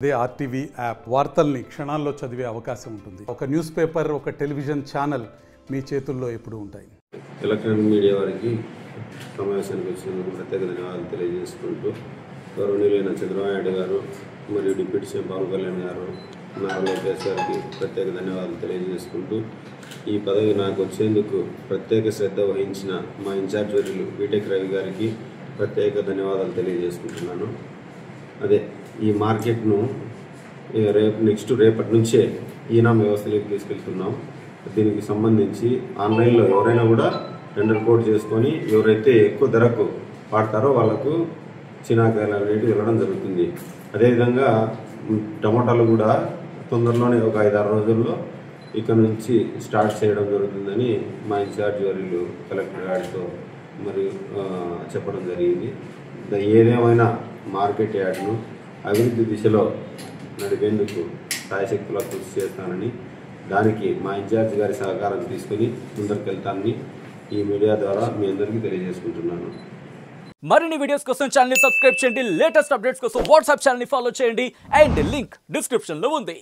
అదే RTV app వార్తల్ని క్షణాల్లో చదివే అవకాశం ఉంటుంది. ఒక న్యూస్ పేపర్, ఒక టెలివిజన్ ఛానల్ మీ చేతుల్లో ఎప్పుడూ ఉంటాయి. ఎలక్ట్రానిక్ మీడియా వారికి సమావేశానికి వచ్చినందుకు ప్రత్యేక ధన్యవాదాలు తెలియజేసుకుంటూ గౌరవనీయులైన చంద్రబాబు నాయుడు గారు మరియు డిప్యూటీ సీఎం పవన్ కళ్యాణ్ గారు నారా లోకేష్ గారికి ప్రత్యేక ధన్యవాదాలు తెలియజేసుకుంటూ ఈ పదవి నాకు వచ్చేందుకు ప్రత్యేక శ్రద్ధ వహించిన మా ఇన్ఛార్జ్ వర్యులు బీటెక్ రవి గారికి ప్రత్యేక ధన్యవాదాలు తెలియజేసుకుంటున్నాను. అదే ఈ మార్కెట్ను రేపటి నుంచే ఈనాం వ్యవస్థలోకి తీసుకెళ్తున్నాం. దీనికి సంబంధించి ఆన్లైన్లో ఎవరైనా కూడా టెండర్ కోడ్ చేసుకొని ఎవరైతే ఎక్కువ ధరకు వాడతారో వాళ్లకు చినాకాయలు అనేవి వెళ్ళడం జరుగుతుంది. అదేవిధంగా టమోటాలు కూడా తొందరలోనే ఒక 5-6 రోజుల్లో ఇక్కడ నుంచి స్టార్ట్ చేయడం జరుగుతుందని మా ఇన్ఛార్జ్ వర్యులు కలెక్టర్ గారితో మరియు చెప్పడం జరిగింది. ఏదేమైనా మార్కెట్ యార్డ్ను అభివృద్ధి దిశలో నడిపేందుకు సాయశక్తులా కృషి చేస్తానని, దానికి మా ఇన్ఛార్జ్ గారి సహకారం తీసుకుని ముందరికెళ్తానని ఈ మీడియా ద్వారా మీ అందరికీ తెలియజేసుకుంటున్నాను. మరిన్ని వీడియోస్ కోసం ఛానల్ ని సబ్స్క్రైబ్ చేయండి. లేటెస్ట్ అప్డేట్స్ కోసం వాట్సాప్ ఛానల్ ని ఫాలో చేయండి. అండ్ లింక్ డిస్క్రిప్షన్ లో ఉంది.